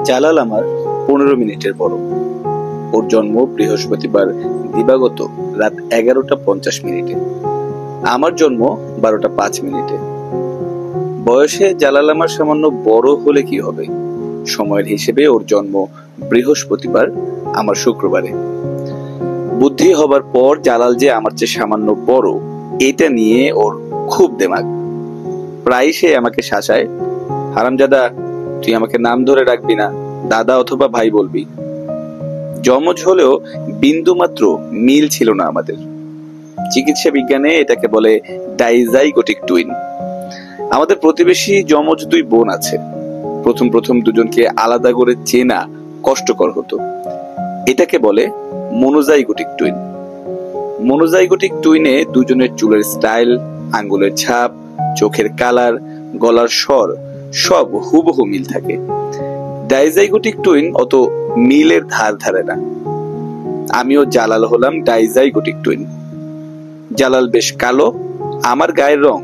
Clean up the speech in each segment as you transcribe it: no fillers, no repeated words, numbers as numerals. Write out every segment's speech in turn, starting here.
জালাল আমার 15 মিনিটের বড়। ওর জন্ম বৃহস্পতিবার দিবাগত রাত 11টা 50 মিনিটে। আমার জন্ম 12টা 5 মিনিটে। বয়সে জালাল আমার সামান্য বড় হলে কি হবে, সময়ের হিসেবে ওর জন্ম বৃহস্পতিবার, আমার শুক্রবারে। বুদ্ধি হবার পর জালাল যে আমার চেয়ে সামান্য বড়, এটা নিয়ে ওর খুব দেমাগ। প্রায় সে আমাকে শাসায়, হারামজাদা তুই আমাকে নাম ধরে রাখবি না, দাদা অথবা ভাই বলবি। যমজ হলেও বিন্দু মাত্র মিল ছিল না আমাদের। চিকিৎসা বিজ্ঞানে এটাকে বলে ডাইজাইগোটিক টুইন। আমাদের প্রতিবেশী যমজ 2 বোন আছে। প্রথম দুজনকে আলাদা করে চেনা কষ্টকর হতো। এটাকে বলে মনোজাইগোটিক টুইন। মনোজাইগোটিক টুইনে দুজনের চুলের স্টাইল, আঙ্গুলের ছাপ, চোখের কালার, গলার স্বর সব হুবহু মিল থাকে। ডাইজাইগোটিক টুইন অত মিলের ধার ধারে না। আমিও জালাল হলাম ডাইজাইগোটিক টুইন। জালাল বেশ কালো, আমার গায়ের রং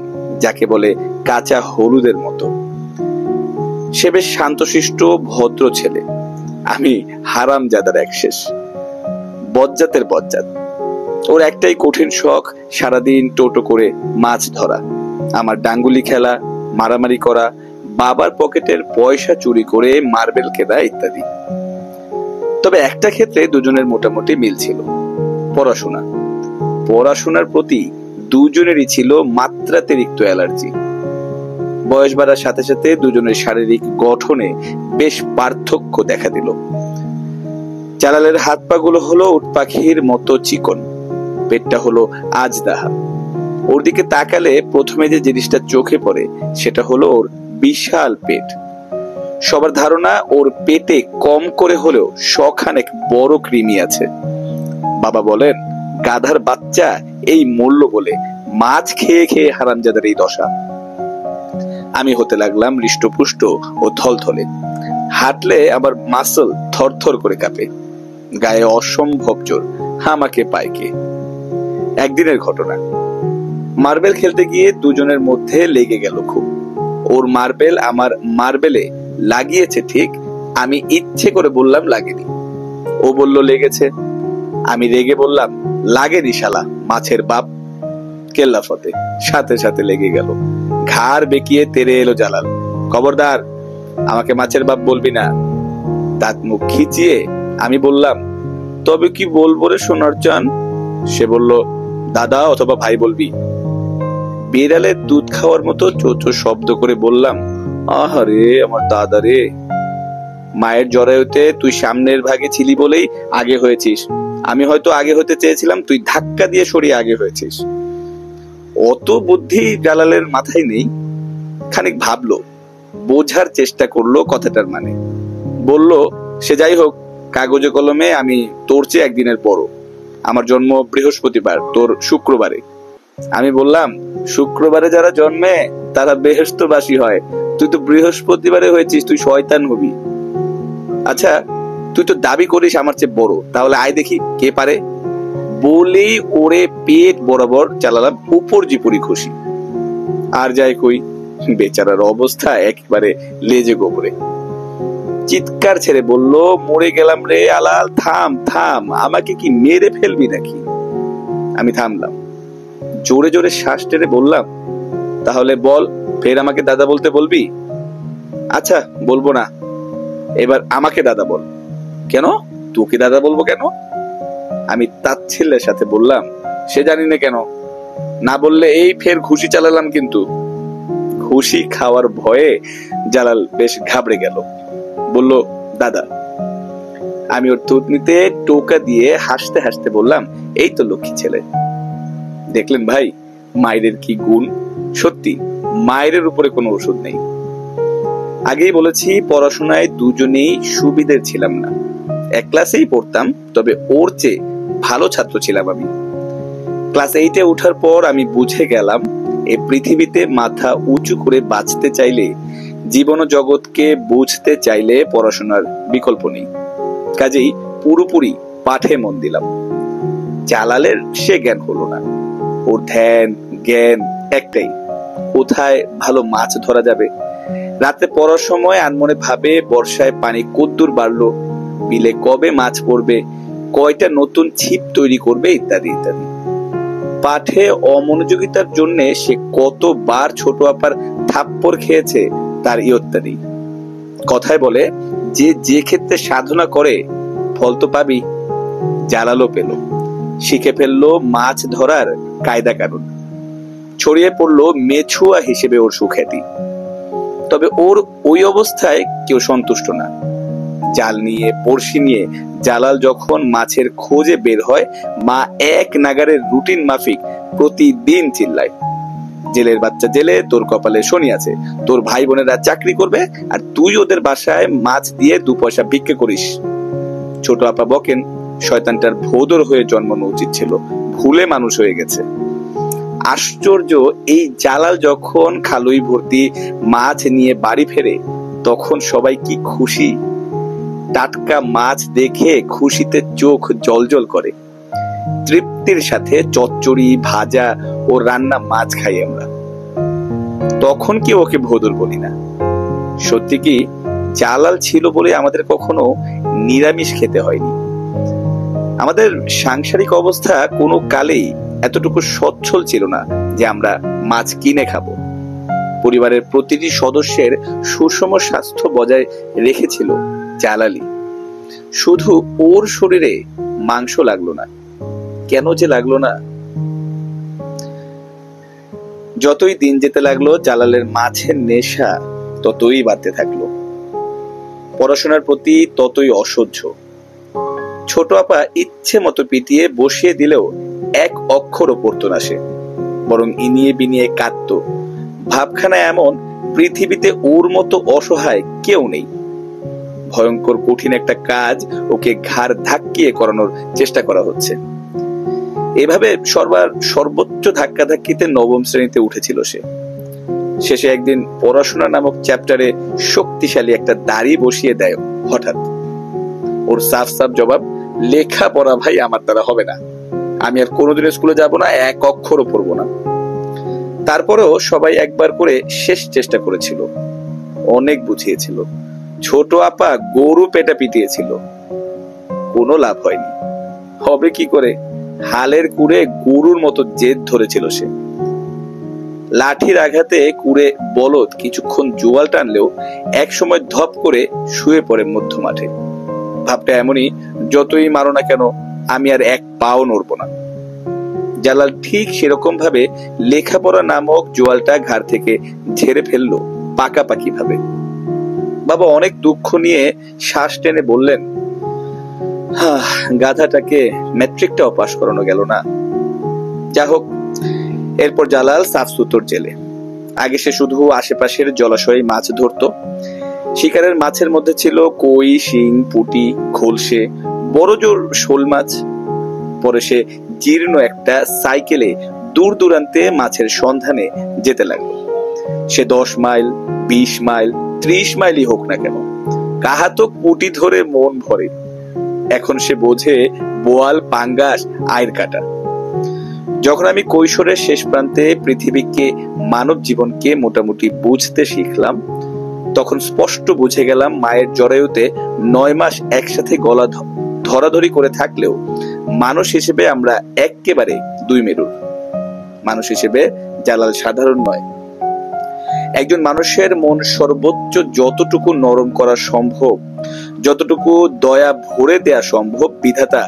যাকে বলে কাঁচা হলুদের মতো। সে বেশ শান্তশিষ্ট ভদ্র ছেলে, আমি হারামজাদার একশেষ, বজ্জাতের বজ্জাত। ওর একটাই কঠিন শখ, সারাদিন টোটো করে মাছ ধরা, আমার ডাঙ্গুলি খেলা, মারামারি করা, বাবার পকেটের পয়সা চুরি করে মার্বেল কেনা ইত্যাদি। তবে একটা ক্ষেত্রে দুজনের মোটামুটি মিল ছিল, পড়াশোনা। পড়াশোনার প্রতি দুজনেরই ছিল মাত্রাতিরিক্ত অ্যালার্জি। বয়স বাড়ার সাথে সাথে দুজনের শারীরিক গঠনে বেশ পার্থক্য দেখা দিল। জালালের হাত পা গুলো হলো উট পাখির মতো চিকন, পেটটা হলো আজদাহা। ওর দিকে তাকালে প্রথমে যে জিনিসটা চোখে পড়ে সেটা হলো ওর বিশাল পেট। সবার ধারণা ওর পেটে কম করে হলেও শখানেক বড় কৃমি আছে। বাবা বলেন, গাধার বাচ্চা এই মূল্য বলে মাছ খেয়ে খেয়ে হারামজাদার এই দশা। আমি হতে লাগলাম হৃষ্টপুষ্ট ও থলথলে। হাঁটলে আবার মাসল থরথর করে কাঁপে, গায়ে অসম্ভব জোর, আমাকে পায় কে। একদিনের ঘটনা, মার্বেল খেলতে গিয়ে দুজনের মধ্যে লেগে গেল খুব। ওর মার্বেল আমার মার্বেলে লাগিয়েছে ঠিক, আমি ইচ্ছে করে বললাম লাগেনি। ও বলল লেগেছে। আমি রেগে বললাম লাগেনি শালা মাছের বাপ। কেল্লাফতে সাথে সাথে লেগে গেল। ঘাড় বেঁকিয়ে তেড়ে এলো জালাল, খবরদার আমাকে মাছের বাপ বলবি না। দাঁত মুখ খিচিয়ে আমি বললাম, তবে কি বলবো রে সোনার চান? সে বলল, দাদা অথবা ভাই বলবি। বিড়ালের দুধ খাওয়ার মতো চোচো শব্দ করে বললাম, আহারে আমার দাদা রে, মায়ের জরায়ুতে তুই সামনের ভাগে ছিলি বলেই আগে হয়েছিস। আমি হয়তো আগে হতে চেয়েছিলাম, তুই ধাক্কা দিয়ে সরিয়ে আগে হয়েছিস। অত বুদ্ধি জালালের মাথায় নেই। খানিক ভাবলো, বোঝার চেষ্টা করলো কথাটার মানে। বলল, সে যাই হোক, কাগজে কলমে আমি তোর চেয়ে একদিনের বড়। আমার জন্ম বৃহস্পতিবার, তোর শুক্রবারে। আমি বললাম, শুক্রবারে যারা জন্মে তারা বেহেশতবাসী হয়, তুই তো বৃহস্পতিবারে হয়েছিস, তুই শয়তান হবি। আচ্ছা, তুই তো দাবি করিস আমার চেয়ে বড়, তাহলে আয় দেখি কে পারে। বলেই ওরে পেট বরাবর চালালাম উপর জিপুরি খুশি। আর যাই কই, বেচারার অবস্থা একেবারে লেজে গোবরে। চিৎকার ছেড়ে বলল, মরে গেলাম রে আলাল, থাম থাম, আমাকে কি মেরে ফেলবি নাকি? আমি থামলাম। জোরে জোরে শ্বাস টেনে বললাম, তাহলে বল, ফের আমাকে দাদা বলতে বলবি? আচ্ছা বলবো না, এবার আমাকে দাদা বল। কেন? তোকে দাদা বলবো কেন? আমি তাচ্ছিল্যের সাথে বললাম, সে জানি না কেন, না বললে এই ফের ঘুষি চালালাম কিন্তু। ঘুষি খাওয়ার ভয়ে জালাল বেশ ঘাবড়ে গেল, বলল দাদা। আমি ওর থুতনিতে টোকা দিয়ে হাসতে হাসতে বললাম, এই তো লক্ষ্মী ছেলে। দেখলেন ভাই, মায়ের কি গুণ। সত্যি মায়ের উপরে কোনো ওষুধ নেই। আগেই বলেছি, পড়াশোনায় দুজনেই সুবিধের ছিলাম না। এক ক্লাসেই পড়তাম, তবে ওর চেয়ে ভালো ছাত্র ছিলাম আমি। ক্লাস 8-এ ওঠার পর আমি বুঝে গেলাম, এই পৃথিবীতে মাথা উঁচু করে বাঁচতে চাইলে, জীবন জগৎকে বুঝতে চাইলে পড়াশোনার বিকল্প নেই। কাজেই পুরোপুরি পাঠে মন দিলাম। জালালের সে জ্ঞান হলো না। ওর ধ্যান জ্ঞান একটাই, কোথায় ভালো মাছ ধরা যাবে। রাতে পড়ার সময় আনমনে ভাবে বর্ষায় পানি কদ্দুর বাড়লো, বিলে কবে মাছ পড়বে, কয়টা নতুন ছিপ তৈরি করবে, ইত্যাদি ইত্যাদি। পাঠে অমনোযোগিতার জন্য সে কতবার ছোট আপার থাপ্পড় খেয়েছে তার ইয়ত্তা নেই। কথায় বলে, যে ক্ষেত্রে সাধনা করে ফল তো পাবি। জালালও পেল, শিখে ফেললো মাছ ধরার কায়দা কানুন, ছড়িয়ে পড়লো মেছুয়া হিসেবে ওর সুখ্যাতি। তবে ওর ওই অবস্থায় কেউ সন্তুষ্ট না। জাল নিয়ে বড়শি নিয়ে জালাল যখন মাছের খোঁজে বের হয়, মা এক নাগারের রুটিন মাফিক প্রতিদিন চিল্লায়, জেলের বাচ্চা জেলে, তোর কপালে শনি আছে, তোর ভাই বোনেরা চাকরি করবে আর তুই ওদের বাসায় মাছ দিয়ে 2 পয়সা ভিক্ষে করিস। ছোট আপা বকেন, শয়তানটার ভোদর হয়ে জন্মানো উচিত ছিল, ভুলে মানুষ হয়ে গেছে। আশ্চর্য, এই জালাল যখন খালুই ভর্তি মাছ নিয়ে বাড়ি ফেরে তখন সবাই কি খুশি। টাটকা মাছ দেখে খুশিতে চোখ জলজল করে। তৃপ্তির সাথে চচ্চড়ি, ভাজা ও রান্না মাছ খাই আমরা। তখন কি ওকে ভোদর বলি না। সত্যি কি জালাল ছিল বলে আমাদের কখনো নিরামিষ খেতে হয়নি। আমাদের সাংসারিক অবস্থা কোনো কালেই এতটুকু সচ্ছল ছিল না যে আমরা মাছ কিনে খাবো। পরিবারের প্রতিটি সদস্যের সুষম স্বাস্থ্য বজায় রেখেছিল জালালি। শুধু ওর শরীরে মাংস লাগলো না। কেন যে লাগলো না? যতই দিন যেতে লাগলো জালালের মাছের নেশা ততই বাড়তে থাকলো, পড়াশোনার প্রতি ততই অসহ্য। ছোট আপা ইচ্ছে মতো পিটিয়ে বসিয়ে দিলেও এক অক্ষরও পড়তো না সে, বরং ইনিয়ে বিনিয়ে কাঁদতো। ভাবখানা এমন, পৃথিবীতে ওর মতো অসহায় কেউ নেই। ভয়ঙ্কর কঠিন একটা কাজ ওকে ঘাড় ধাক্কিয়ে করানোর চেষ্টা করা হচ্ছে। এভাবে সর্বোচ্চ ধাক্কাধাক্কিতে 9ম শ্রেণীতে উঠেছিল সে। শেষে একদিন পড়াশোনা নামক চ্যাপ্টারে শক্তিশালী একটা দাড়ি বসিয়ে দেয় হঠাৎ। ওর সাফ সাফ জবাব, লেখাপড়া ভাই আমার দ্বারা হবে না, আমি আর কোনোদিন স্কুলে যাব না, এক অক্ষরও পড়বো না। তারপরেও সবাই একবার করে শেষ চেষ্টা করেছিল, অনেক বুঝিয়েছিল। ছোট আপা গরু পেটা পিটিয়েছিল, কোনো লাভ হয়নি। হবে কি করে? হালের কুড়ে গরুর মতো জেদ ধরেছিল সে। লাঠির আঘাতে কুড়ে বলদ কিছুক্ষণ জোয়াল টানলেও এক সময় ধপ করে শুয়ে পড়ে মধ্য মাঠে। ভাবটা এমনই, যতই মারো না কেন আমি আর এক পাও নড়ব না। জালাল ঠিক সেরকম ভাবে লেখাপড়া নামক জোয়ালটা ঘাড় থেকে ঝেড়ে ফেললো পাকাপাকি ভাবে। বাবা অনেক দুঃখ নিয়ে শ্বাস টেনে বললেন, গাধাটাকে ম্যাট্রিকটাও পাশ করানো গেল না। যা হোক, এরপর জালাল সাফ সুতোর জেলে। আগে সে শুধু আশেপাশের জলাশয়ে মাছ ধরতো। শিকারের মাছের মধ্যে ছিল কই, শিং, পুঁটি, খোলসে, বড় জোর শোল মাছ। পরে সে জীর্ণ একটা সাইকেলে দূর দূরান্তে মাছের সন্ধানে যেতে লাগলো। সে 10 মাইল, 20 মাইল, 30 মাইলই হোক না কেন, কাহাতো পুঁটি ধরে মন ভরে। এখন সে বোঝে বোয়াল, পাঙ্গাস, আয়ের কাটা। যখন আমি কৈশোরের শেষ প্রান্তে পৃথিবীকে, মানব জীবনকে মোটামুটি বুঝতে শিখলাম, তখন স্পষ্ট বুঝে গেলাম মায়ের জরায়ুতে 9 মাস একসাথে গলা ধরাধরি করে থাকলেও মানুষ হিসেবে আমরা একেবারে 2 মেরুর। মানুষ হিসেবে জালাল সাধারণ নয়। একজন মানুষের মন সর্বোচ্চ যতটুকু নরম করা সম্ভব, যতটুকু দয়া ভরে দেয়া সম্ভব, বিধাতা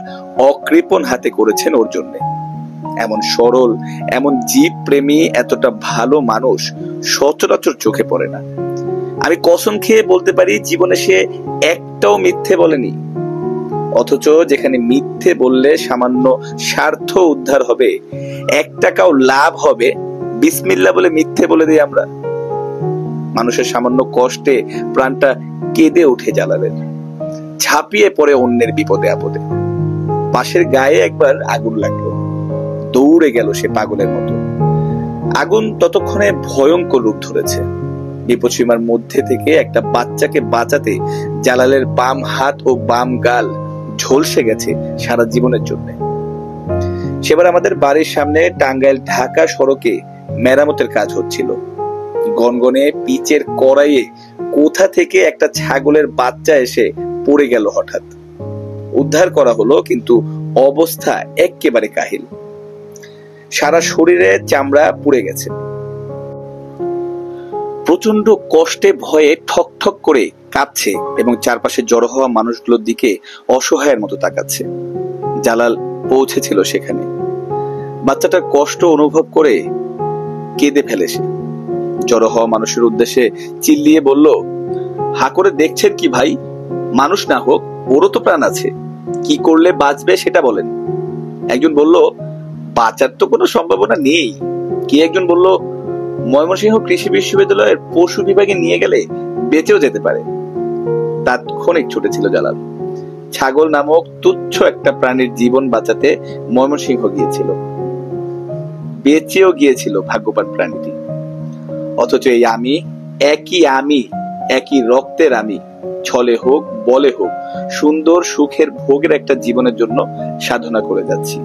অকৃপণ হাতে করেছেন ওর জন্য। এমন সরল, এমন জীব প্রেমী, এতটা ভালো মানুষ সচরাচর চোখে পড়ে না। আমি কসম খেয়ে বলতে পারি জীবনে সে একটাও মিথ্যে বলেনি। অথচ যেখানে মিথ্যে বললে সামান্য স্বার্থ উদ্ধার হবে, 1 টাকাও লাভ হবে, বিসমিল্লাহ বলে মিথ্যে বলে দিই আমরা। মানুষের সামান্য কষ্টে প্রাণটা কেঁদে উঠে জালালের, ঝাঁপিয়ে পড়ে অন্যের বিপদে আপদে। পাশের গায়ে একবার আগুন লাগলো, দৌড়ে গেল সে পাগলের মতো। আগুন ততক্ষণে ভয়ঙ্কর রূপ ধরেছে। বিপদসীমার মধ্যে থেকে একটা বাচ্চাকে বাঁচাতে জালালের বাম হাত ও বাম গাল ঝলসে গেছে সারা জীবনের জন্য। সেবার আমাদের বাড়ির সামনে টাঙ্গাইল ঢাকা সড়কে মেরামতের কাজ হচ্ছিল। গনগনে পিচের কড়াইয়ে কোথা থেকে একটা ছাগলের বাচ্চা এসে পড়ে গেল হঠাৎ। উদ্ধার করা হলো, কিন্তু অবস্থা একেবারে কাহিল। সারা শরীরে চামড়া পুড়ে গেছে। প্রচন্ড কষ্টে ভয়ে ঠক ঠক করে কাঁপছে এবং চারপাশে জড়ো হওয়া মানুষগুলোর দিকে অসহায়ের মতো তাকাচ্ছে। জালাল পৌঁছেছিল সেখানে। বাচ্চাটার কষ্ট অনুভব করে কেঁদে ফেলে সে। জড়ো হওয়া মানুষের উদ্দেশ্যে চিল্লিয়ে বলল, হা করে দেখছেন কি ভাই? মানুষ না হোক, ওরও তো প্রাণ আছে। কি করলে বাঁচবে সেটা বলেন। একজন বলল, বাঁচার তো কোনো সম্ভাবনা নেই। কে একজন বলল, ময়মনসিংহ কৃষি বিশ্ববিদ্যালয়ের পশু বিভাগে নিয়ে গেলে বেঁচেও যেতে পারে। তাৎক্ষণিক ছুটেছিল জালাল। ছাগল নামক তুচ্ছ একটা প্রাণীর জীবন বাঁচাতে ময়মনসিংহ গিয়েছিল। বেঁচেও গিয়েছিল ভাগ্যবান প্রাণীটি। অথচ এই আমি, একই রক্তের আমি, ছলে হোক বলে হোক সুন্দর সুখের ভোগের একটা জীবনের জন্য সাধনা করে যাচ্ছি।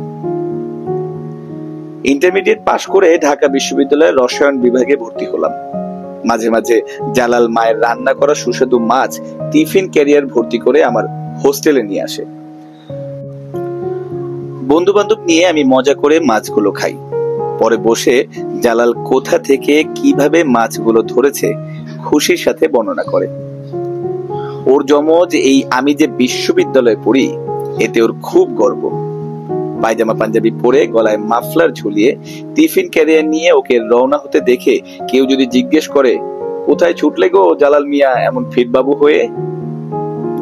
ইন্টারমিডিয়েট পাশ করে ঢাকা বিশ্ববিদ্যালয়ের রসায়ন বিভাগে ভর্তি হলাম। মাঝে মাঝে জালাল মায়ের রান্না করা সুস্বাদু মাছ টিফিন ক্যারিয়ার ভর্তি করে আমার হোস্টেলে নিয়ে আসে। বন্ধু বান্ধব নিয়ে আমি মজা করে মাছগুলো খাই। পরে বসে জালাল কোথা থেকে কিভাবে মাছগুলো ধরেছে খুশির সাথে বর্ণনা করে। ওর যমজ এই আমি যে বিশ্ববিদ্যালয়ে পড়ি, এতে ওর খুব গর্ব। পায়জামা পাঞ্জাবি পরে গলায় মাফলার ঝুলিয়ে টিফিন ক্যারিয়ার নিয়ে ওকে রওনা হতে দেখে কেউ যদি জিজ্ঞেস করে, কোথায় ছুটলে গো জালাল মিয়া এমন ফিটবাবু হয়ে?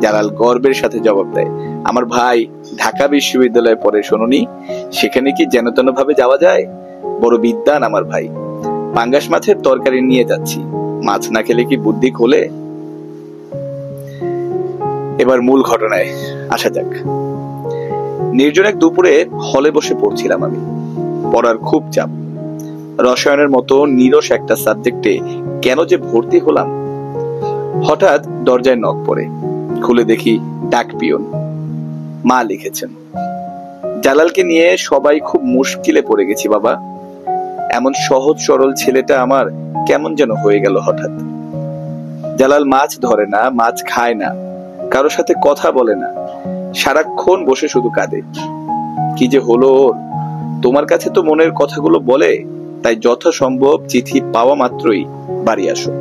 জালাল গর্বের সাথে জবাব দেয়, আমার ভাই ঢাকা বিশ্ববিদ্যালয়ে পড়ে, শোনোনি? সেখানে কি যেন তেন ভাবে যাওয়া যায়? বড় বিদ্বান আমার ভাই। পাঙ্গাস মাছের তরকারি নিয়ে যাচ্ছি, মাছ না খেলে কি বুদ্ধি খোলে? এবার মূল ঘটনায় আসা যাক। নির্জন এক দুপুরে হলে বসে পড়ছিলাম আমি। পড়ার খুব চাপ। রসায়নের মতো নিরস একটা সাবজেক্টে কেন যে ভর্তি হলাম। হঠাৎ দরজায় নক পড়ে। খুলে দেখি ডাক পিয়ন। মা লিখেছেন, জালালকে নিয়ে সবাই খুব মুশকিলে পড়ে গেছি বাবা। এমন সহজ সরল ছেলেটা আমার কেমন যেন হয়ে গেল হঠাৎ। জালাল মাছ ধরে না, মাছ খায় না, কারোর সাথে কথা বলে না, সারাক্ষণ বসে শুধু কাঁদে। কি যে হলো ওর! তোমার কাছে তো মনের কথাগুলো বলে, তাই যথাসম্ভব চিঠি পাওয়া মাত্রই বাড়ি আসো।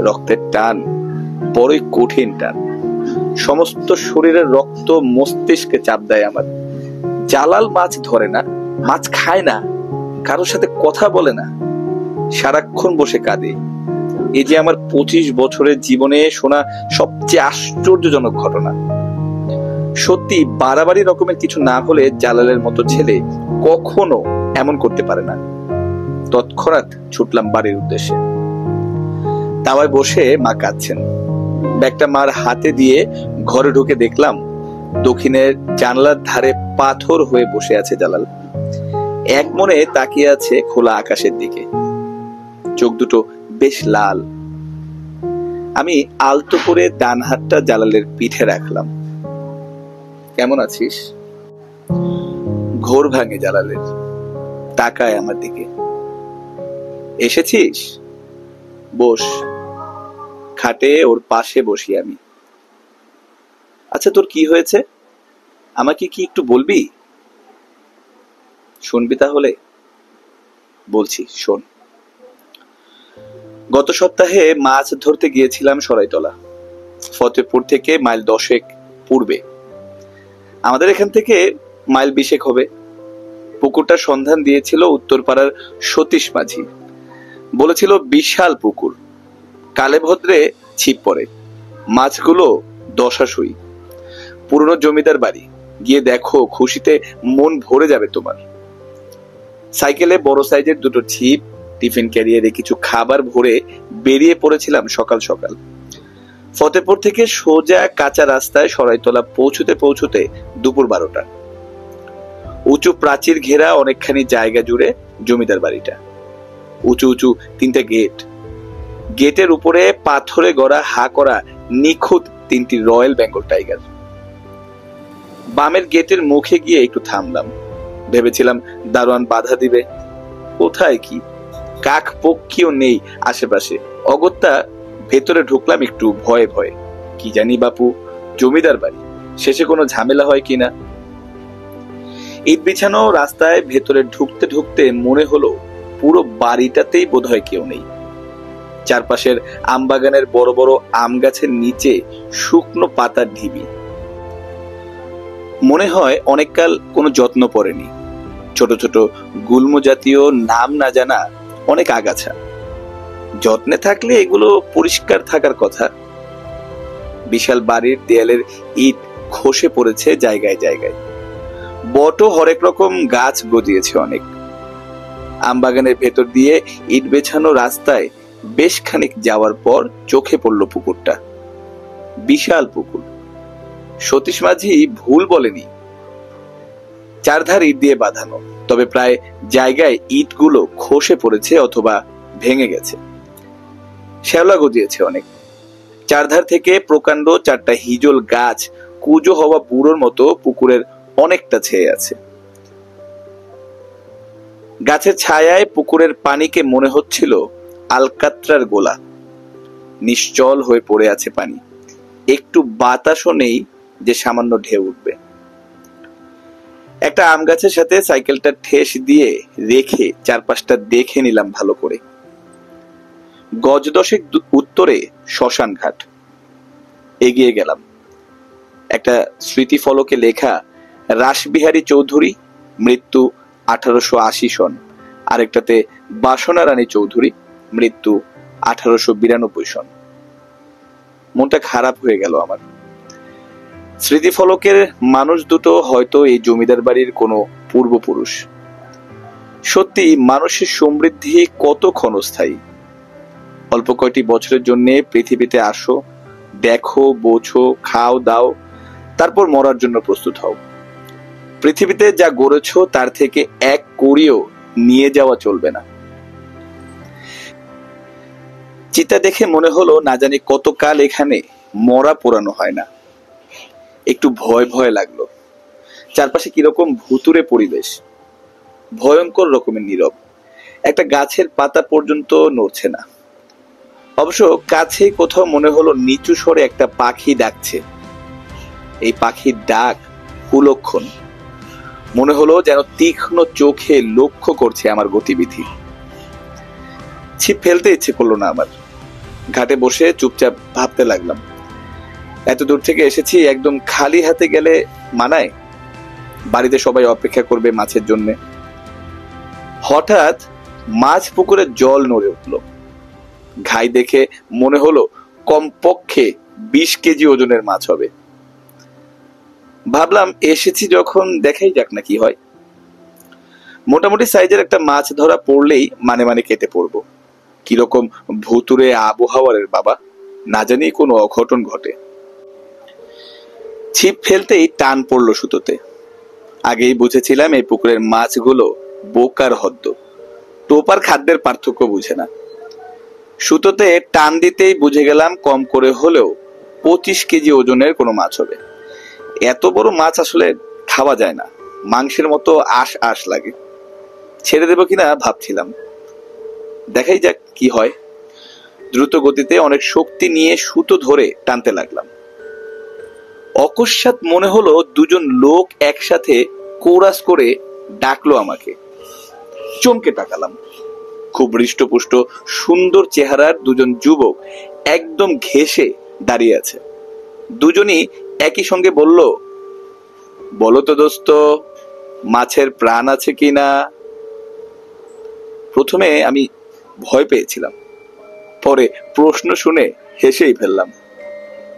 রক্তের টান, বড়ই কঠিন টান। সমস্ত শরীরের রক্ত মস্তিষ্কে চাপ দেয় আমার। জালাল মাছ ধরে না, মাছ খায় না, কারোর সাথে কথা বলে না, সারাক্ষণ বসে কাঁদে। এই যে আমার 25 বছরের জীবনে শোনা সবচেয়ে আশ্চর্যজনক ঘটনা। সত্যি বাড়াবাড়ি রকমের কিছু না হলে জালালের মতো ছেলে কখনো এমন করতে পারে না। তৎক্ষণাৎ ছুটলাম বাড়ির উদ্দেশ্যে। তাওয়ায় বসে মা কাঁদছেন। ব্যাগটা মার হাতে দিয়ে ঘরে ঢুকে দেখলাম দক্ষিণের জানলার ধারে পাথর হয়ে বসে আছে জালাল। এক মনে তাকিয়ে আছে খোলা আকাশের দিকে। চোখ দুটো বেশ লাল। আমি আলতো করে ডান হাতটা জালালের পিঠে রাখলাম। কেমন আছিস? ঘোর ভাঙে জালালের। তাকায় আমার দিকে। এসেছিস? বস। খাটে ওর পাশে বসি আমি। আচ্ছা, তোর কি হয়েছে? আমাকে কি একটু বলবি? শুনবি তাহলে? বলছি, শোন। গত সপ্তাহে মাছ ধরতে গিয়েছিলাম সরাইতলা। ফতেপুর থেকে মাইল 10 পূর্বে। আমাদের এখান থেকে মাইল 20 হবে। পুকুরটার সন্ধান দিয়েছিল উত্তরপাড়ার সতীশ মাঝি। বলেছিল বিশাল পুকুর, কালে ভদ্রে ছিপ পড়ে, মাছগুলো দশাসই। পুরনো জমিদার বাড়ি, গিয়ে দেখো, খুশিতে মন ভরে যাবে তোমার। সাইকেলে বড় সাইজের 2টো ছিপ, টিফিন ক্যারিয়ারে কিছু খাবার ভরে বেরিয়ে পড়েছিলাম সকাল সকাল। ফতেপুর থেকে সোজা কাঁচা রাস্তায় সরাইতলা পৌঁছতে পৌঁছতে দুপুর 12টা। উঁচু প্রাচীর ঘেরা অনেকখানি জায়গা জুড়ে জমিদার বাড়িটা। উঁচু উঁচু 3টে গেট। গেটের উপরে পাথরে গড়া হা করা নিখুঁত 3টি রয়্যাল বেঙ্গল টাইগার। বামের গেটের মুখে গিয়ে একটু থামলাম। ভেবেছিলাম দারোয়ান বাধা দিবে। কোথায় কি, কাক পক্ষীও নেই আশেপাশে। অগত্যা ভেতরে ঢুকলাম একটু ভয়ে ভয়ে। কি জানি বাপু, জমিদার বাড়ি, শেষে কোনো ঝামেলা হয় কিনা। ইট বিছানো রাস্তায় ভেতরে ঢুকতে ঢুকতে মনে হলো পুরো বাড়িটাতেই বোধহয় কেউ নেই। চারপাশের আম বাগানের বড় বড় আম গাছের নিচে শুকনো পাতার ঢিবি। মনে হয় অনেককাল কোনো যত্ন পড়েনি। ছোট ছোট গুল্ম জাতীয় নাম না জানা অনেক আগাছা। যত্নে থাকলে এগুলো পরিষ্কার থাকার কথা। বিশাল বাড়ির দেয়ালের ইট খসে পড়েছে জায়গায় জায়গায়। বটও হরেক রকম গাছ গজিয়েছে অনেক। আমবাগানের ভেতর দিয়ে ইট বেছানো রাস্তায় বেশ খানিক যাওয়ার পর চোখে পড়ল পুকুরটা। বিশাল পুকুর। সতীশ মাঝি ভুল বলেনি। চারধার ইট দিয়ে বাঁধানো, তবে প্রায় জায়গায় ইটগুলো খসে পড়েছে অথবা ভেঙে গেছে। শ্যাওলা গজিয়েছে অনেক। চারধার থেকে প্রকাণ্ড চারটা হিজল গাছ কুজো হওয়া বুড়োর মতো পুকুরের অনেকটা ছেয়ে আছে। গাছের ছায়ায় পুকুরের পানিকে মনে হচ্ছিল আলকাত্রার গোলা। নিশ্চল হয়ে পড়ে আছে পানি। একটু বাতাসও নেই যে সামান্য ঢেউ উঠবে। একটা আম গাছের সাথে সাইকেলটা ঠেস দিয়ে রেখে চারপাশটা দেখে নিলাম ভালো করে। গজ দশেক উত্তরে শ্মশান ঘাট। এগিয়ে গেলাম। একটা স্মৃতি ফলকে লেখা রাসবিহারী চৌধুরী, মৃত্যু 1880 সন। আরেকটাতে বাসনা রানী চৌধুরী, মৃত্যু 1892 সন। মনটা খারাপ হয়ে গেল আমার। স্মৃতিফলকের মানুষ দুটো হয়তো এই জমিদার বাড়ির কোনো পূর্বপুরুষ। সত্যি মানুষের সমৃদ্ধি কত ক্ষণস্থায়ী। অল্প কয়টি বছরের জন্য পৃথিবীতে আসো, দেখো, বোঝো, খাও, দাও, তারপর মরার জন্য প্রস্তুত হও। পৃথিবীতে যা গড়েছ তার থেকে এক কড়িও নিয়ে যাওয়া চলবে না। চিতা দেখে মনে হলো না জানি কতকাল এখানে মরা পোড়ানো হয় না। একটু ভয় ভয় লাগলো। চারপাশে কিরকম ভুতুরে পরিবেশ। ভয়ঙ্কর রকমের নীরব। একটা গাছের পাতা পর্যন্ত নড়ছে না। অবশ্য কাছে কোথাও মনে হলো নিচু স্বরে একটা পাখি ডাকছে। এই পাখির ডাক কুলক্ষণ। মনে হলো যেন তীক্ষ্ণ চোখে লক্ষ্য করছে আমার গতিবিধি। ছিপ ফেলতে ইচ্ছে করলো না আমার। ঘাটে বসে চুপচাপ ভাবতে লাগলাম। এত দূর থেকে এসেছি, একদম খালি হাতে গেলে মানায়? বাড়িতে সবাই অপেক্ষা করবে মাছের জন্য। হঠাৎ মাছ পুকুরের জল নড়ে উঠল। ঘাই দেখে মনে হলো কমপক্ষে 20 কেজি ওজনের মাছ হবে। ভাবলাম এসেছি যখন দেখাই যাক না কি হয়। মোটামুটি সাইজের একটা মাছ ধরা পড়লেই মানে মানে কেটে পড়বো। কিরকম ভুতুরে আবহাওয়ার বাবা, না জানি কোনো অঘটন ঘটে। ছিপ ফেলতেই টান পড়লো সুতোতে। আগেই বুঝেছিলাম এই পুকুরের মাছগুলো বোকার হদ্দ। টোপার খাদ্যের পার্থক্য বুঝে না। সুতোতে টান দিতেই বুঝে গেলাম কম করে হলেও 25 কেজি ওজনের কোনো মাছ হবে। এত বড় মাছ আসলে খাওয়া যায় না। মাংসের মতো আশ আশ লাগে। ছেড়ে দেব কিনা ভাবছিলাম। দেখাই যাক কি হয়। দ্রুত গতিতে অনেক শক্তি নিয়ে সুতো ধরে টানতে লাগলাম। অকস্মাৎ মনে হলো দুজন লোক একসাথে কোরাস করে ডাকলো আমাকে। চমকে তাকালাম। খুব হৃষ্টপুষ্ট সুন্দর চেহারার দুজন যুবক একদম ঘেঁষে দাঁড়িয়ে আছে। দুজনই একই সঙ্গে বলল, বলো তো দোস্ত, মাছের প্রাণ আছে কিনা? প্রথমে আমি ভয় পেয়েছিলাম, পরে প্রশ্ন শুনে হেসেই ফেললাম।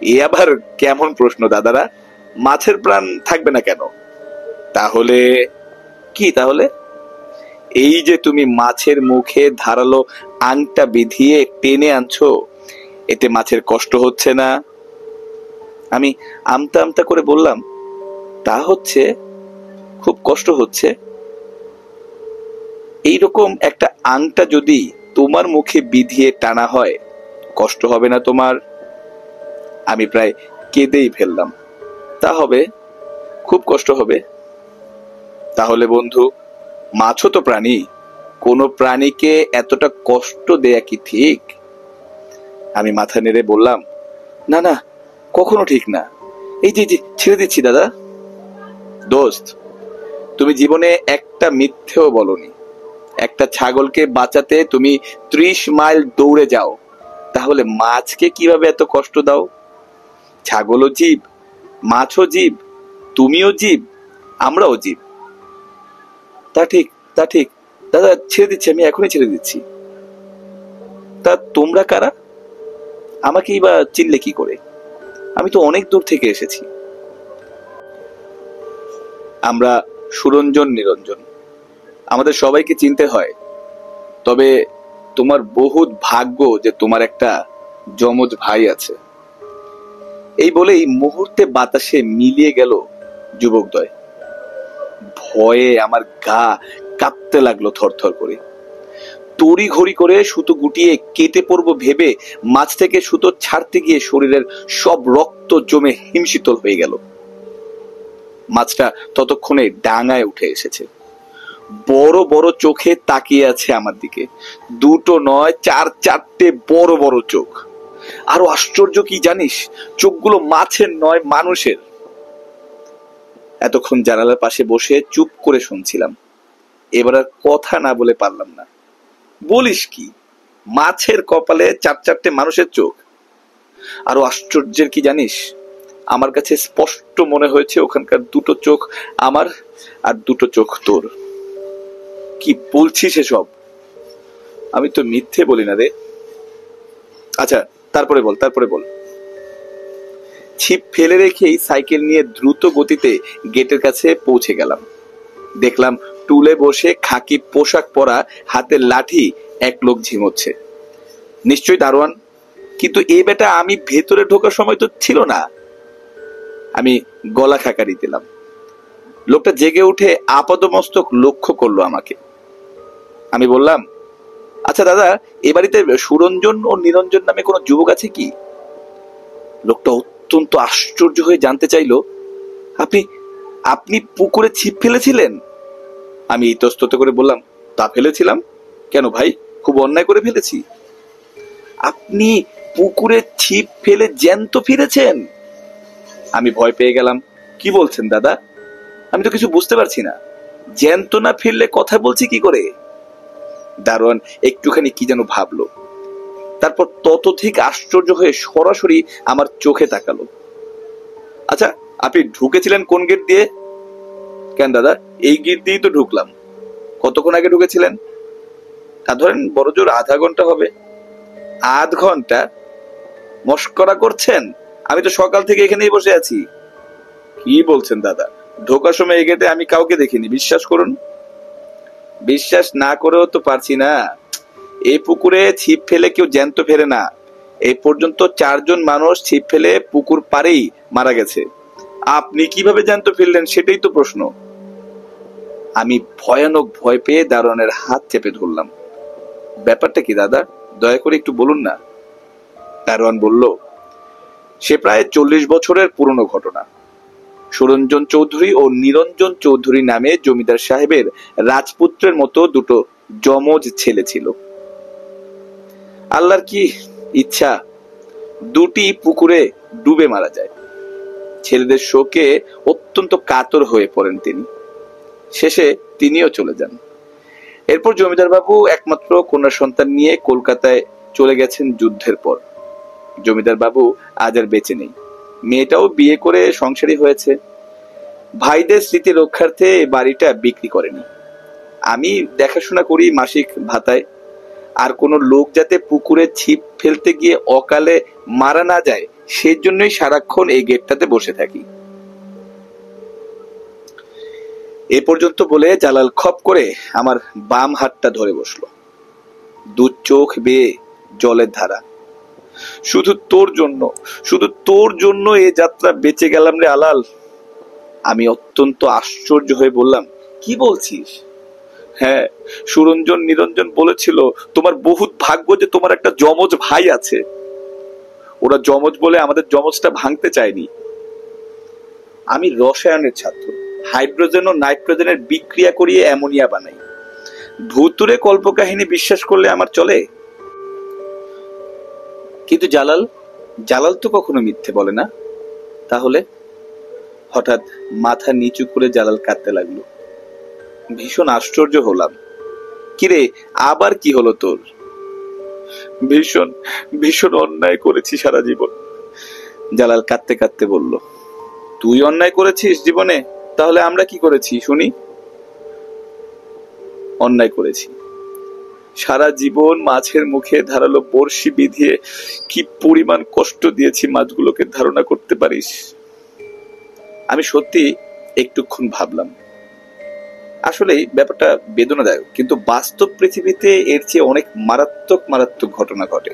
এ আবার কেমন প্রশ্ন দাদারা? মাছের প্রাণ থাকবে না কেন? তাহলে কি? তাহলে এই যে তুমি মাছের মুখে ধারালো আংটা বিধিয়ে টেনে আনছো, এতে মাছের কষ্ট হচ্ছে না? আমি আমতা আমতা করে বললাম, তা হচ্ছে, খুব কষ্ট হচ্ছে। এইরকম একটা আংটা যদি তোমার মুখে বিধিয়ে টানা হয়, কষ্ট হবে না তোমার? আমি প্রায় কেঁদেই ফেললাম। তা হবে, খুব কষ্ট হবে। তাহলে বন্ধু, মাছও তো প্রাণী, কোনো প্রাণীকে এতটা কষ্ট দেয়া কি ঠিক? আমি মাথা নেড়ে বললাম, না না, কখনো ঠিক না। এই যে ছেড়ে দিচ্ছি দাদা। দোস্ত, তুমি জীবনে একটা মিথ্যেও বলনি। একটা ছাগলকে বাঁচাতে তুমি 30 মাইল দৌড়ে যাও, তাহলে মাছকে কিভাবে এত কষ্ট দাও? ছাগলও জীব, মাছও জীব, তুমিও জীব, আমরাও জীব। তা ঠিক, তা ঠিক দাদা, ছেড়ে দিচ্ছি, আমি এখনই ছেড়ে দিচ্ছি। তা তোমরা কারা? আমাকেই বা চিনলে কি করে? আমি তো অনেক দূর থেকে এসেছি। আমরা সুরঞ্জন নিরঞ্জন। আমাদের সবাইকে চিনতে হয়। তবে তোমার বহুত ভাগ্য যে তোমার একটা যমজ ভাই আছে। এই বলেই মুহূর্তে বাতাসে মিলিয়ে গেল যুবকদ্বয়। ভয়ে আমার গা কাঁপতে লাগলো থরথর করে। তড়ি ঘড়ি করে সুতো গুটিয়ে কেটে পড়বো ভেবে মাছ থেকে সুতো ছাড়তে গিয়ে শরীরের সব রক্ত জমে হিমশীতল হয়ে গেল। মাছটা ততক্ষণে ডাঙায় উঠে এসেছে। বড় বড় চোখে তাকিয়ে আছে আমার দিকে। দুটো নয়, 4-4টে বড় বড় চোখ। আরো আশ্চর্য কি জানিস? চোখগুলো মাছের নয়, মানুষের। এতক্ষণ জানালার পাশে বসে চুপ করে শুনছিলাম। এবার আর কথা না বলে পারলাম না। বলিস কি? মাছের কপালে 4-4টে মানুষের চোখ। আরো আশ্চর্যের কি জানিস? আমার কাছে স্পষ্ট মনে হয়েছে ওখানকার দুটো চোখ আমার আর দুটো চোখ তোর। কি বলছিস এসব? আমি তো মিথ্যে বলি না রে। আচ্ছা, তারপরে বল। ছিপ ফেলে রেখেই সাইকেল নিয়ে দ্রুত গতিতে গেটের কাছে পৌঁছে গেলাম। দেখলাম টুলে বসে খাকি পোশাক পরা, হাতে লাঠি এক লোক ঝিমোচ্ছে। নিশ্চয়ই দারোয়ান। কিন্তু এই বেটা আমি ভেতরে ঢোকার সময় তো ছিল না। আমি গলা খাকারি দিলাম। লোকটা জেগে উঠে আপাদমস্তক লক্ষ্য করলো আমাকে। আমি বললাম, আচ্ছা দাদা, এ বাড়িতে সুরঞ্জন ও নিরঞ্জন নামে কোনো যুবক আছে কি? লোকটা অত্যন্ত আশ্চর্য হয়ে জানতে চাইলো, আপনি আপনি পুকুরে ছিপ ফেলেছিলেন? আমি ইতস্তত করে বললাম, তা ফেলেছিলাম। কেন ভাই, খুব অন্যায় করে ফেলেছি? আপনি পুকুরে ছিপ ফেলে জ্যান্ত ফিরেছেন? আমি ভয় পেয়ে গেলাম। কি বলছেন দাদা? আমি তো কিছু বুঝতে পারছি না। জ্যান্ত না ফিরলে কথা বলছি কি করে? দারোয়ান একটুখানি কি যেন ভাবলো। তারপর ততোধিক আশ্চর্য হয়ে সরাসরি আমার চোখে তাকালো। আচ্ছা, আপনি ঢুকেছিলেন কোন গেট দিয়ে? কেন দাদা, এই গেট দিয়েই তো ঢুকলাম। কতক্ষণ আগে ঢুকেছিলেন? তা ধরেন বড়জোর আধা ঘন্টা হবে। আধ ঘন্টা? মস্করা করছেন? আমি তো সকাল থেকে এখানেই বসে আছি। কি বলছেন দাদা? ঢোকার সময় এই গেটে আমি কাউকে দেখিনি, বিশ্বাস করুন। বিশ্বাস না করেও তো পারছি না। এই পুকুরে ছিপ ফেলে কেউ জ্যান্ত ফেরে না। এই পর্যন্ত 4 জন মানুষ ছিপ ফেলে পুকুর পাড়েই মারা গেছে। আপনি কিভাবে জ্যান্ত ফেললেন সেটাই তো প্রশ্ন। আমি ভয়ানক ভয় পেয়ে দারোয়ানের হাত চেপে ধরলাম। ব্যাপারটা কি দাদা, দয়া করে একটু বলুন না। দারোয়ান বলল, সে প্রায় 40 বছরের পুরনো ঘটনা। সুরঞ্জন চৌধুরী ও নিরঞ্জন চৌধুরী নামে জমিদার সাহেবের রাজপুত্রের মতো দুটো যমজ ছেলে ছিল। আল্লাহর কি ইচ্ছা, দুটি পুকুরে ডুবে মারা যায়। ছেলেদের শোকে অত্যন্ত কাতর হয়ে পড়েন তিনি। শেষে তিনিও চলে যান। এরপর জমিদার বাবু একমাত্র কন্যা সন্তান নিয়ে কলকাতায় চলে গেছেন যুদ্ধের পর। জমিদার বাবু আজ আর বেঁচে নেই। মেয়েটাও বিয়ে করে সংসারী হয়েছে। ভাইদের স্মৃতি রক্ষার্থে বাড়িটা বিক্রি করেনি। আমি দেখাশোনা করি মাসিক ভাতায়। আর কোনো লোক যাতে পুকুরে ছিপ ফেলতে গিয়ে অকালে মারা না যায় সেজন্যই সারাক্ষণ এই গেটটাতে বসে থাকি। এ পর্যন্ত বলে জালাল খপ করে আমার বাম হাতটা ধরে বসলো। 2 চোখ বেয়ে জলের ধারা। শুধু তোর জন্য এ যাত্রা বেঁচে গেলাম রে আলাল। আমি অত্যন্ত আশ্চর্য হয়ে বললাম, কি বলছিস? হ্যাঁ, সুরঞ্জন নিরঞ্জন বলেছিল তোমার বহুত ভাগ্য যে তোমার একটা যমজ ভাই আছে। ওরা যমজ বলে আমাদের যমজটা ভাঙতে চায়নি। আমি রসায়নের ছাত্র। হাইড্রোজেন ও নাইট্রোজেনের বিক্রিয়া করিয়ে অ্যামোনিয়া বানাই। ভুতুরে কল্পকাহিনী বিশ্বাস করলে আমার চলে? কিন্তু জালাল তো কখনো মিথ্যে বলে না। তাহলে? হঠাৎ মাথা নিচু করে জালাল কাঁদতে লাগলো। ভীষণ আশ্চর্য হলাম। কিরে, আবার কি হলো তোর? ভীষণ ভীষণ অন্যায় করেছি সারা জীবন, জালাল কাঁদতে কাঁদতে বলল। তুই অন্যায় করেছিস জীবনে? তাহলে আমরা কি করেছি শুনি? অন্যায় করেছি। সারা জীবন মাছের মুখে ধারালো বড়শি বিধিয়ে কি পরিমাণ কষ্ট দিয়েছি মাছগুলোকে, ধারণা করতে পারিস? আমি সত্যি একটুক্ষণ ভাবলাম। আসলে ব্যাপারটা বেদনাদায়ক, কিন্তু বাস্তব পৃথিবীতে এর চেয়ে অনেক মারাত্মক মারাত্মক ঘটনা ঘটে।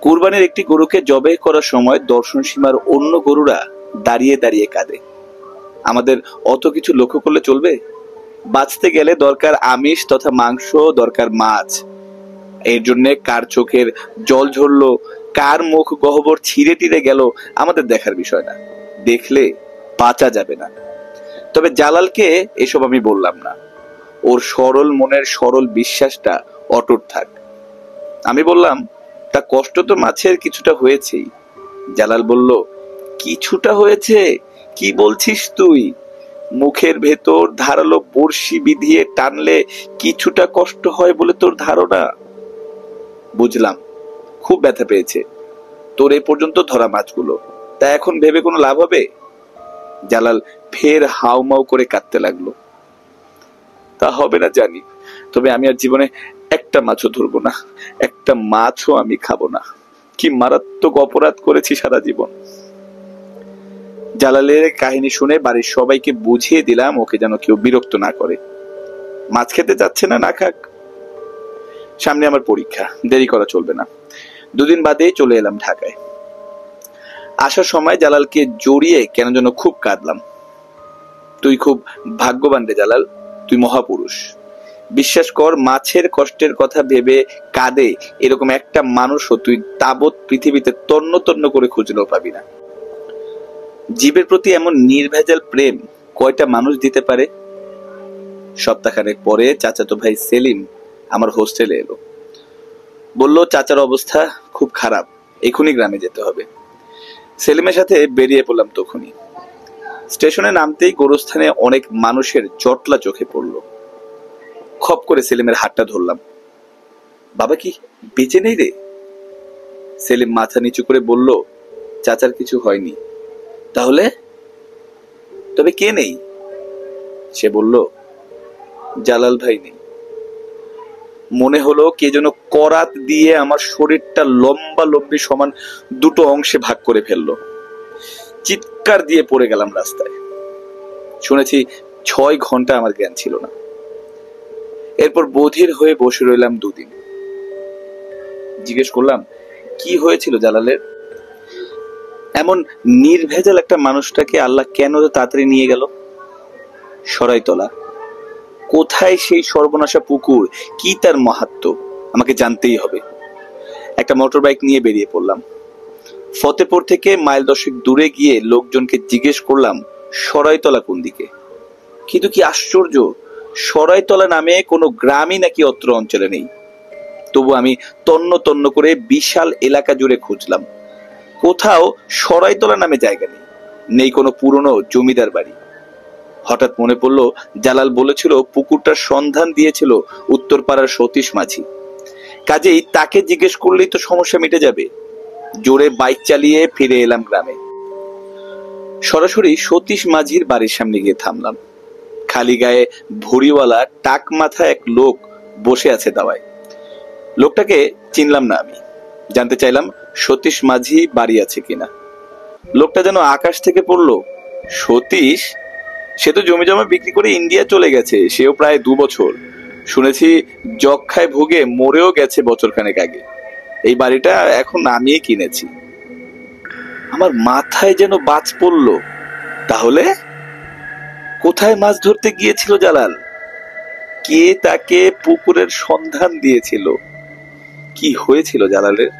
কুরবানির একটি গরুকে জবাই করার সময় দর্শন সীমার অন্য গরুরা দাঁড়িয়ে দাঁড়িয়ে কাঁদে। আমাদের অত কিছু লক্ষ্য করলে চলবে? বাঁচতে গেলে দরকার আমিষ তথা মাংস, দরকার মাছ। এর জন্য কার চোখের জল ঝরলো, কার মুখ গহ্বর ছিঁড়ে টিড়ে গেল আমাদের দেখার বিষয় না, দেখলে বাঁচা যাবে না। তবে জালালকে এসব আমি বললাম না, ওর সরল মনের সরল বিশ্বাসটা অটুট থাক। আমি বললাম, তা কষ্ট তো মাছের কিছুটা হয়েছেই। জালাল বলল, কিছুটা হয়েছে? কি বলছিস তুই? মুখের ভেতর ধারালো বড়শি বিধিয়ে টানলে কিছুটা কষ্ট হয় বলে তোর ধারণা? বুঝলাম, খুব ব্যথা পেয়েছে তোর এ পর্যন্ত ধরা মাছগুলো, তা এখন ভেবে কোনো লাভ হবে? জালাল ফের হাউমাউ করে কাঁদতে লাগলো। তা হবে না জানি, তবে আমি আর জীবনে একটা মাছও ধরবো না, একটা মাছও আমি খাবো না। কি মারাত্মক অপরাধ করেছি সারা জীবন। জালালের কাহিনী শুনে বাড়ির সবাইকে বুঝিয়ে দিলাম ওকে যেন কেউ বিরক্ত না করে। মাছ খেতে যাচ্ছে না, না খাক। সামনে আমার পরীক্ষা, দেরি করা চলবে না। দুদিন বাদেই চলে এলাম ঢাকায়। আসার সময় জালালকে জড়িয়ে কেন যেন খুব কাঁদলাম। তুই খুব ভাগ্যবান রে জালাল, তুই মহাপুরুষ। বিশ্বাস কর, মাছের কষ্টের কথা ভেবে কাঁদে এরকম একটা মানুষও তুই তাবৎ পৃথিবীতে তন্ন তন্ন করে খুঁজলেও পাবি না। জীবের প্রতি এমন নির্ভেজাল প্রেম কয়টা মানুষ দিতে পারে? সপ্তাহখানেক পরে চাচাতো ভাই সেলিম আমার হোস্টেলে এলো। বলল, চাচার অবস্থা খুব খারাপ, এখনই গ্রামে যেতে হবে। সেলিমের সাথে বেরিয়ে পড়লাম তখনই। স্টেশনে নামতেই গোরস্থানে অনেক মানুষের জটলা চোখে পড়ল। খপ করে সেলিমের হাতটা ধরলাম। বাবা কি বেঁচে নেই রে? সেলিম মাথা নিচু করে বলল, চাচার কিছু হয়নি। তাহলে? তবে কে নেই? সে বলল, জালাল ভাই নেই। মনে হলো কে যেন করাত দিয়ে আমার শরীরটা লম্বা লম্বি সমান দুটো অংশে ভাগ করে ফেললো। চিৎকার দিয়ে পড়ে গেলাম রাস্তায়। শুনেছি 6 ঘন্টা আমার জ্ঞান ছিল না। এরপর বধির হয়ে বসে রইলাম 2 দিন। জিজ্ঞেস করলাম, কি হয়েছিল জালালের? এমন নির্ভেজাল একটা মানুষটাকে আল্লাহ কেন তাড়াতাড়ি নিয়ে গেল? সরাইতলা। কোথায় সেই সর্বনাশা পুকুর? কি তার মাহাত্ম্য? আমাকে জানতেই হবে। একটা মোটর বাইক নিয়ে বেরিয়ে পড়লাম। ফতেপুর থেকে মাইল 10 দূরে গিয়ে লোকজনকে জিজ্ঞেস করলাম, সরাইতলা কোন দিকে? কিন্তু কি আশ্চর্য, সরাইতলা নামে কোনো গ্রামই নাকি অত্র অঞ্চলে নেই। তবু আমি তন্ন তন্ন করে বিশাল এলাকা জুড়ে খুঁজলাম, কোথাও সরাইতলা নামে জায়গা নেই, নেই কোনো পুরনো জমিদার বাড়ি। হঠাৎ মনে পড়লো, জালাল বলেছিল পুকুরটার সন্ধান দিয়েছিল উত্তরপাড়ার সতীশ মাঝি। কাজেই তাকে জিজ্ঞেস করলেই তো সমস্যা মিটে যাবে। জোরে বাইক চালিয়ে ফিরে এলাম গ্রামে। সরাসরি সতীশ মাঝির বাড়ির সামনে গিয়ে থামলাম। খালি গায়ে ভুড়িওয়ালা টাক মাথা এক লোক বসে আছে দাওয়ায়। লোকটাকে চিনলাম না আমি। জানতে চাইলাম সতীশ মাঝি বাড়ি আছে কিনা। লোকটা যেন আকাশ থেকে পড়লো। সতীশ? সে তো জমি জমা বিক্রি করে ইন্ডিয়া চলে গেছে, সেও প্রায় 2 বছর। শুনেছি যক্ষায় ভুগে মরেও গেছে বছরখানেক আগে। এই বাড়িটা এখন আমিই কিনেছি। আমার মাথায় যেন বাজ পড়লো। তাহলে কোথায় মাছ ধরতে গিয়েছিল জালাল? কে তাকে পুকুরের সন্ধান দিয়েছিল? কি হয়েছিল জালালের?